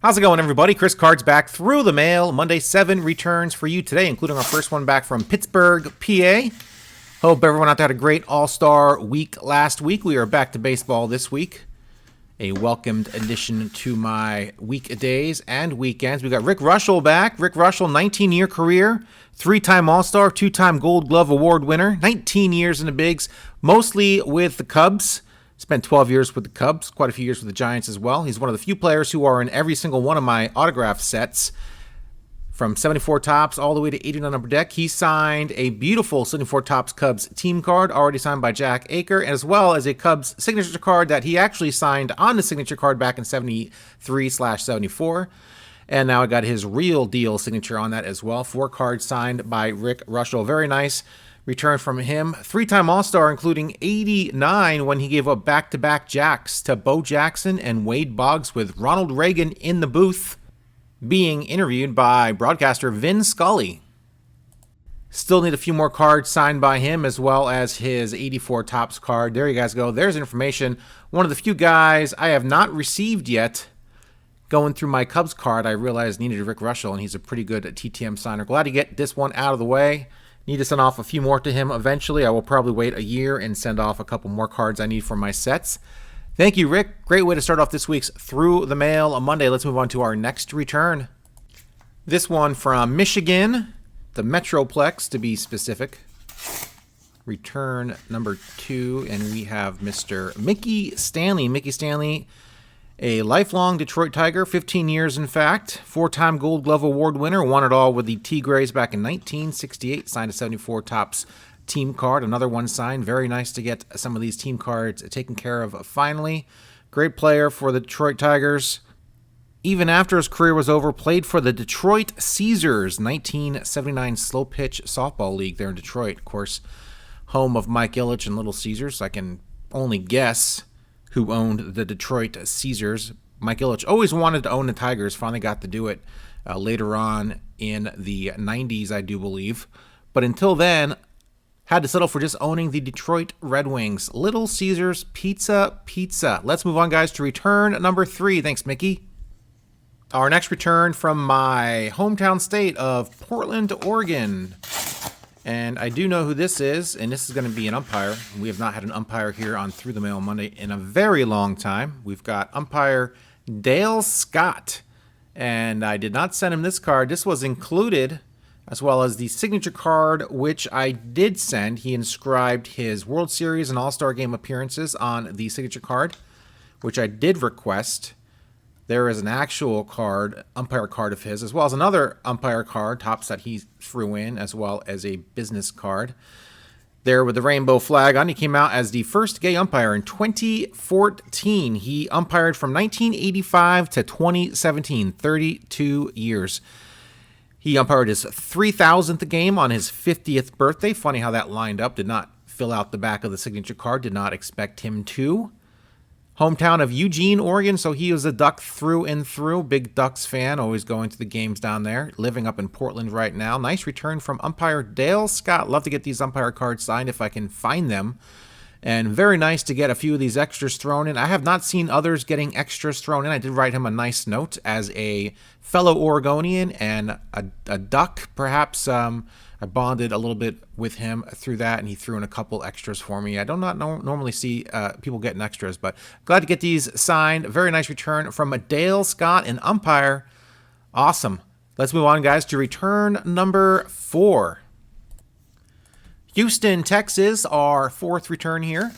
How's it going, everybody? Chris Cards back through the mail. Monday 7 returns for you today, including our first one back from Pittsburgh, PA. Hope everyone out there had a great All-Star week last week. We are back to baseball this week. A welcomed addition to my weekdays and weekends. We got Rick Russell back. Rick Russell, 19-year career, 3-time All-Star, 2-time Gold Glove Award winner, 19 years in the bigs, mostly with the Cubs. Spent 12 years with the Cubs, quite a few years with the Giants as well. He's one of the few players who are in every single one of my autograph sets, from 74 Topps all the way to 89 Upper Deck. He signed a beautiful 74 Topps Cubs team card, already signed by Jack Aker, as well as a Cubs signature card that he actually signed on the signature card back in 73/74. And now I got his real deal signature on that as well. 4 cards signed by Rick Russell. Very nice return from him. 3-time All-Star, including 89 when he gave up back-to-back jacks to Bo Jackson and Wade Boggs, with Ronald Reagan in the booth being interviewed by broadcaster Vin Scully. Still need a few more cards signed by him, as well as his 84 Topps card. There you guys go. There's information. One of the few guys I have not received yet. Going through my Cubs card, I realized needed Rick Russell, and he's a pretty good TTM signer. Glad to get this one out of the way. Need to send off a few more to him eventually. I will probably wait a year and send off a couple more cards I need for my sets. Thank you, Rick. Great way to start off this week's Through the Mail on Monday. Let's move on to our next return. This one from Michigan, the Metroplex to be specific. Return number 2, and we have Mr. Mickey Stanley. Mickey Stanley, a lifelong Detroit Tiger, 15 years in fact, 4-time Gold Glove Award winner, won it all with the Tigres back in 1968, signed a 74 Topps team card, another one signed. Very nice to get some of these team cards taken care of finally. Great player for the Detroit Tigers. Even after his career was over, played for the Detroit Caesars, 1979 slow pitch softball league there in Detroit. Of course, home of Mike Ilitch and Little Caesars. I can only guess who owned the Detroit Caesars. Mike Ilitch always wanted to own the Tigers, finally got to do it later on in the 90s, I do believe. But until then, had to settle for just owning the Detroit Red Wings. Little Caesars Pizza. Let's move on, guys, to return number 3. Thanks, Mickey. Our next return from my hometown state of Portland, Oregon. And I do know who this is, and this is going to be an umpire. We have not had an umpire here on Through the Mail Monday in a very long time. We've got Umpire Dale Scott, and I did not send him this card. This was included, as well as the signature card, which I did send. He inscribed his World Series and All-Star Game appearances on the signature card, which I did request. There is an actual card, umpire card of his, as well as another umpire card, Topps, that he threw in, as well as a business card. There with the rainbow flag on. He came out as the first gay umpire in 2014. He umpired from 1985 to 2017, 32 years. He umpired his 3,000th game on his 50th birthday. Funny how that lined up. Did not fill out the back of the signature card. Did not expect him to. Hometown of Eugene, Oregon, so he was a Duck through and through. Big Ducks fan, always going to the games down there. Living up in Portland right now. Nice return from Umpire Dale Scott. Love to get these umpire cards signed if I can find them. And very nice to get a few of these extras thrown in. I have not seen others getting extras thrown in. I did write him a nice note as a fellow Oregonian and a Duck. Perhaps I bonded a little bit with him through that, and he threw in a couple extras for me. I do not normally see people getting extras, but glad to get these signed. Very nice return from Dale Scott, an umpire. Awesome. Let's move on, guys, to return number 4. Houston, Texas, our 4th return here.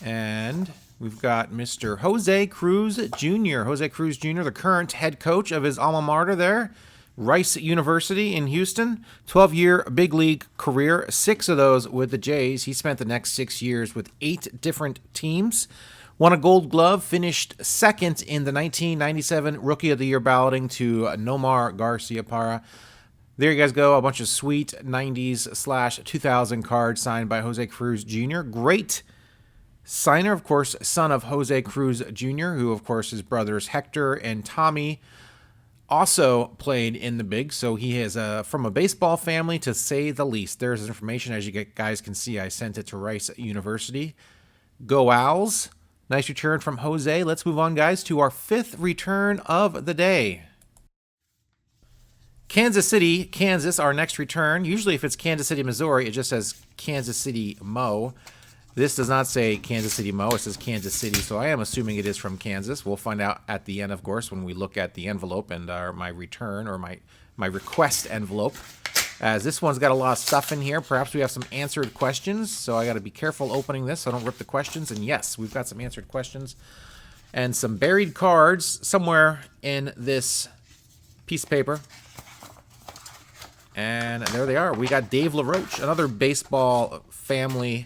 And we've got Mr. Jose Cruz Jr. Jose Cruz Jr., the current head coach of his alma mater there, Rice University in Houston. 12-year big league career, 6 of those with the Jays. He spent the next 6 years with 8 different teams. Won a Gold Glove, finished 2nd in the 1997 Rookie of the Year balloting to Nomar Garciaparra. There you guys go, a bunch of sweet 90s/2000 cards signed by Jose Cruz Jr. Great signer, of course, son of Jose Cruz Jr., who, of course, his brothers Hector and Tommy also played in the big. So he is from a baseball family, to say the least. There's information, as you guys can see. I sent it to Rice University. Go Owls. Nice return from Jose. Let's move on, guys, to our 5th return of the day. Kansas City, Kansas, our next return. Usually if it's Kansas City, Missouri, it just says Kansas City, Mo. This does not say Kansas City, Mo. It says Kansas City, so I am assuming it is from Kansas. We'll find out at the end, of course, when we look at the envelope and my return or my request envelope. As this one's got a lot of stuff in here. Perhaps we have some answered questions, so I got to be careful opening this so I don't rip the questions. And yes, we've got some answered questions and some buried cards somewhere in this piece of paper. And there they are. We got Dave LaRoche, another baseball family.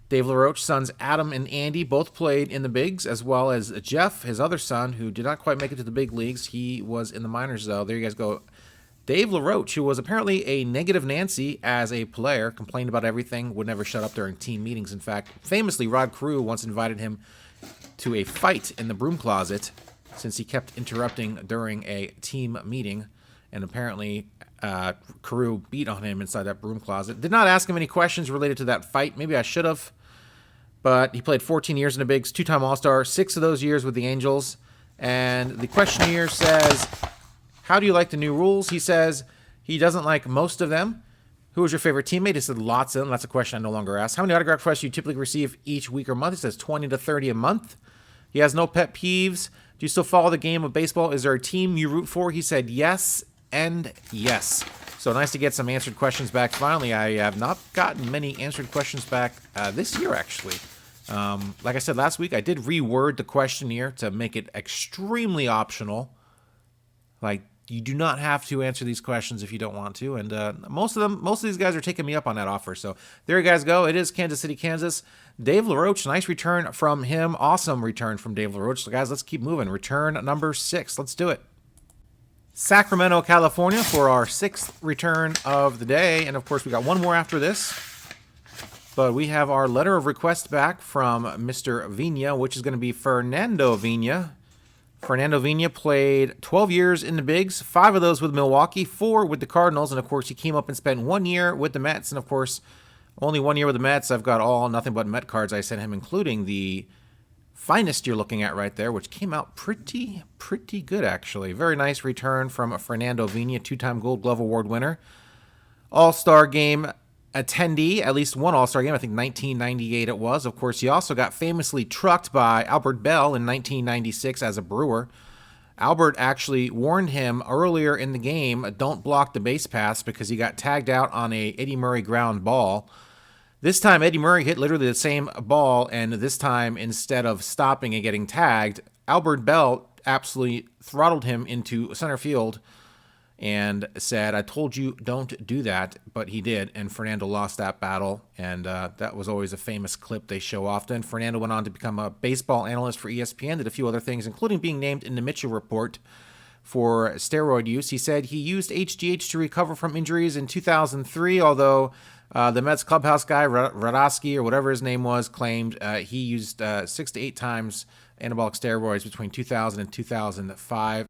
Dave LaRoche, sons Adam and Andy, both played in the bigs, as well as Jeff, his other son, who did not quite make it to the big leagues. He was in the minors, though. There you guys go. Dave LaRoche, who was apparently a negative Nancy as a player, complained about everything, would never shut up during team meetings. In fact, famously, Rod Carew once invited him to a fight in the broom closet since he kept interrupting during a team meeting. And apparently, Carew beat on him inside that broom closet. Did not ask him any questions related to that fight. Maybe I should have. But he played 14 years in the bigs, 2-time All-Star, 6 of those years with the Angels. And the question here says, how do you like the new rules? He says he doesn't like most of them. Who was your favorite teammate? He said lots of them. That's a question I no longer ask. How many autograph requests do you typically receive each week or month? He says 20 to 30 a month. He has no pet peeves. Do you still follow the game of baseball? Is there a team you root for? He said yes and yes. So nice to get some answered questions back. Finally, I have not gotten many answered questions back this year, actually. Like I said last week, I did reword the questionnaire to make it extremely optional. Like, you do not have to answer these questions if you don't want to. And most of these guys are taking me up on that offer. So there you guys go. It is Kansas City, Kansas. Dave LaRoche, nice return from him. Awesome return from Dave LaRoche. So guys, let's keep moving. Return number 6. Let's do it. Sacramento, California for our 6th return of the day. And of course, we got one more after this. But we have our letter of request back from Mr. Vina, which is going to be Fernando Vina. Fernando Vina played 12 years in the bigs, 5 of those with Milwaukee, 4 with the Cardinals, and of course he came up and spent 1 year with the Mets, and of course only 1 year with the Mets. I've got all nothing but Met cards I sent him, including the finest you're looking at right there, which came out pretty good actually. Very nice return from Fernando Vina, 2-time Gold Glove Award winner, All-Star Game attendee, at least one All-Star Game, I think 1998 it was. Of course, he also got famously trucked by Albert Bell in 1996 as a Brewer. Albert actually warned him earlier in the game, don't block the base paths, because he got tagged out on a Eddie Murray ground ball. This time, Eddie Murray hit literally the same ball, and this time, instead of stopping and getting tagged, Albert Bell absolutely throttled him into center field and said, I told you don't do that, but he did, and Fernando lost that battle, and that was always a famous clip they show often. Fernando went on to become a baseball analyst for ESPN, did a few other things, including being named in the Mitchell Report for steroid use. He said he used HGH to recover from injuries in 2003, although the Mets clubhouse guy, Radosky, or whatever his name was, claimed he used 6 to 8 times anabolic steroids between 2000 and 2005.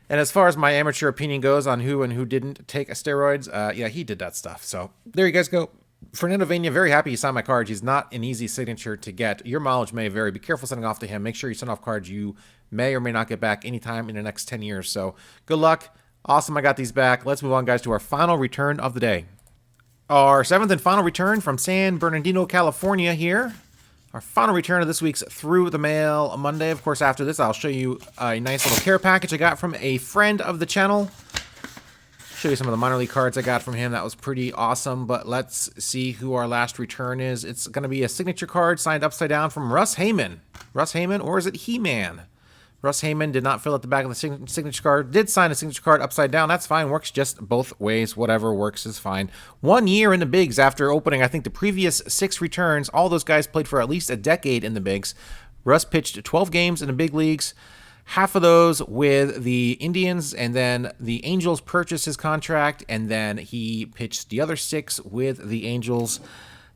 And as far as my amateur opinion goes on who and who didn't take steroids, yeah, he did that stuff. So there you guys go. Fernando Vina, very happy he signed my cards. He's not an easy signature to get. Your mileage may vary. Be careful sending off to him. Make sure you send off cards you may or may not get back anytime in the next 10 years. So good luck. Awesome, I got these back. Let's move on, guys, to our final return of the day. Our 7th and final return from San Bernardino, California here. Our final return of this week's Through the Mail Monday. Of course, after this, I'll show you a nice little care package I got from a friend of the channel. Show you some of the minor league cards I got from him. That was pretty awesome. But let's see who our last return is. It's going to be a signature card signed upside down from Russ Heyman. Russ Heyman, or is it He-Man? Russ Heyman did not fill out the back of the signature card. Did sign a signature card upside down. That's fine. Works just both ways. Whatever works is fine. 1 year in the bigs after opening, I think, the previous 6 returns. All those guys played for at least a decade in the bigs. Russ pitched 12 games in the big leagues. Half of those with the Indians, and then the Angels purchased his contract, and then he pitched the other 6 with the Angels.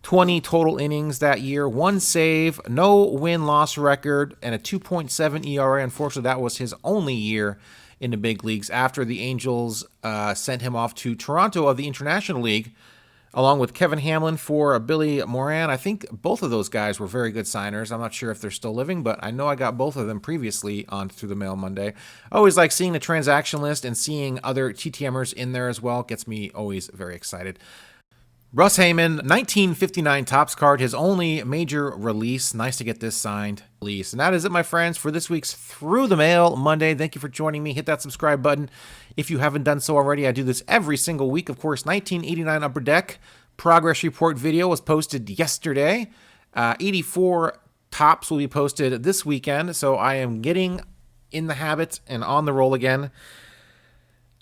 20 total innings that year, 1 save, no win-loss record, and a 2.7 ERA. Unfortunately, that was his only year in the big leagues after the Angels sent him off to Toronto of the International League, along with Kevin Hamlin for Billy Moran. I think both of those guys were very good signers. I'm not sure if they're still living, but I know I got both of them previously on Through the Mail Monday. I always like seeing the transaction list and seeing other TTMers in there as well. Gets me always very excited. Russ Heyman, 1959 Topps card, his only major release. Nice to get this signed. And that is it, my friends, for this week's Through the Mail Monday. Thank you for joining me. Hit that subscribe button if you haven't done so already. I do this every single week. Of course, 1989 Upper Deck progress report video was posted yesterday. 84 Topps will be posted this weekend. So I am getting in the habit and on the roll again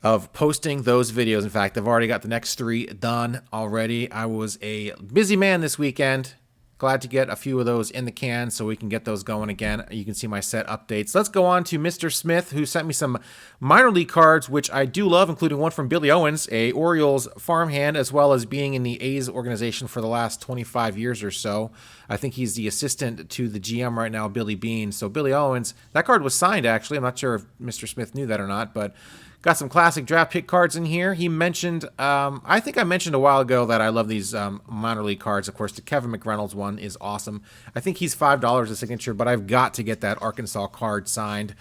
of posting those videos. In fact, I've already got the next 3 done already. I was a busy man this weekend. Glad to get a few of those in the can so we can get those going again. You can see my set updates. Let's go on to Mr. Smith, who sent me some minor league cards, which I do love, including one from Billy Owens, a Orioles farmhand, as well as being in the A's organization for the last 25 years or so. I think he's the assistant to the GM right now, Billy Bean. So Billy Owens, that card was signed, actually. I'm not sure if Mr. Smith knew that or not, but got some classic draft pick cards in here. He mentioned, I think I mentioned a while ago that I love these minor league cards. Of course, the Kevin McReynolds one is awesome. I think he's $5 a signature, but I've got to get that Arkansas card signed.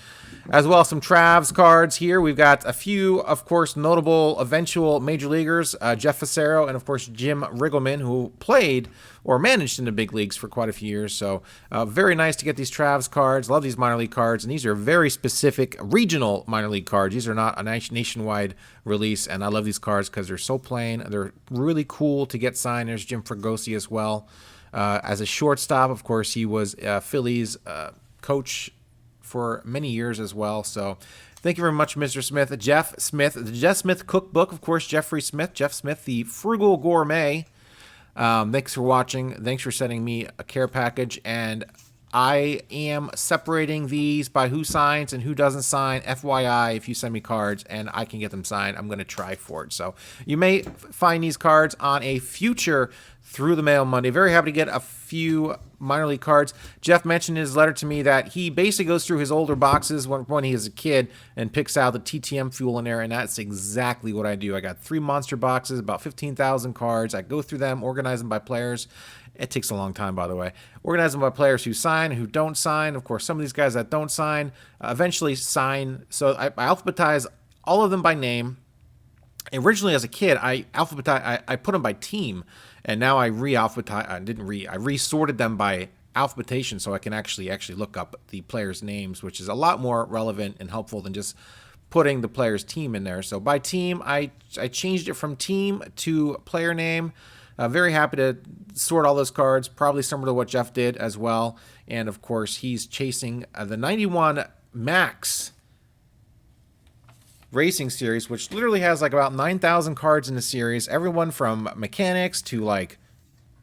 As well as some Travs cards here. We've got a few, of course, notable eventual major leaguers, Jeff Fassero and, of course, Jim Riggleman, who played or managed in the big leagues for quite a few years. So very nice to get these Travs cards. Love these minor league cards. And these are very specific regional minor league cards. These are not a nationwide release. And I love these cards because they're so plain. They're really cool to get signed. There's Jim Fregosi as well. As a shortstop, of course, he was Phillies coach for many years as well. So thank you very much, Mr. Smith. Jeff Smith, the Jeff Smith cookbook, of course, Jeffrey Smith, Jeff Smith, the frugal gourmet. Thanks for watching. Thanks for sending me a care package. And I am separating these by who signs and who doesn't sign. FYI, if you send me cards and I can get them signed, I'm going to try for it. So you may find these cards on a future Through the Mail Monday. Very happy to get a few minor league cards. Jeff mentioned in his letter to me that he basically goes through his older boxes when he was a kid and picks out the TTM fuel in there, and that's exactly what I do. I got 3 monster boxes, about 15,000 cards. I go through them, organize them by players. It takes a long time, by the way. Organize them by players who sign, who don't sign. Of course, some of these guys that don't sign eventually sign. So I alphabetize all of them by name. Originally, as a kid, I put them by team, and now I I resorted them by alphabetation, so I can actually look up the players' names, which is a lot more relevant and helpful than just putting the player's team in there. So by team, I changed it from team to player name. Very happy to sort all those cards, probably similar to what Jeff did as well. And of course, he's chasing the 91 Max Racing Series, which literally has like about 9,000 cards in the series. Everyone from mechanics to like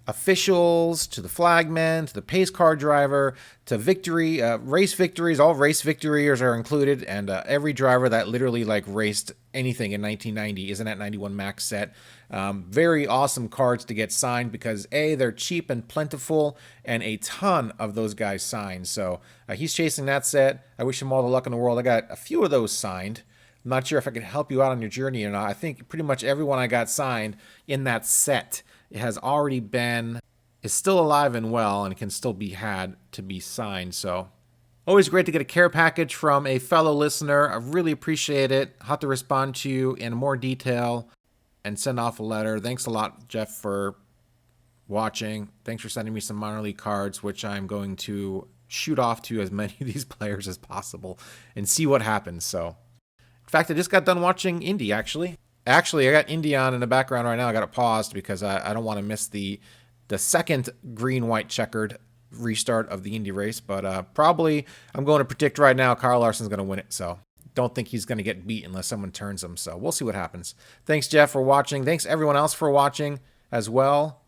officials to the flagman to the pace car driver to victory, race victories. All race victories are included, and every driver that literally like raced anything in 1990 is in that 91 Max set. Very awesome cards to get signed because A, they're cheap and plentiful, and a ton of those guys signed. So he's chasing that set. I wish him all the luck in the world. I got a few of those signed. I'm not sure if I can help you out on your journey or not. I think pretty much everyone I got signed in that set is still alive and well and can still be had to be signed. So always great to get a care package from a fellow listener. I really appreciate it. I'll have to respond to you in more detail and send off a letter. Thanks a lot, Jeff, for watching. Thanks for sending me some minor league cards, which I'm going to shoot off to as many of these players as possible and see what happens. So, in fact, I just got done watching Indy, actually. I got Indy on in the background right now. I got it paused because I don't want to miss the second green-white checkered restart of the Indy race. But probably, I'm going to predict right now, Kyle Larson's going to win it. So don't think he's going to get beat unless someone turns him. So we'll see what happens. Thanks, Jeff, for watching. Thanks, everyone else, for watching as well.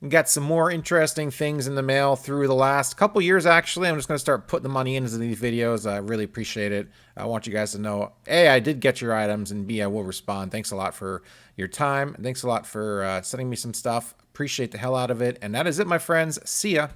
Got some more interesting things in the mail through the last couple years, actually. I'm just going to start putting the money into these videos. I really appreciate it. I want you guys to know, A, I did get your items, and B, I will respond. Thanks a lot for your time. Thanks a lot for sending me some stuff. Appreciate the hell out of it. And that is it, my friends. See ya.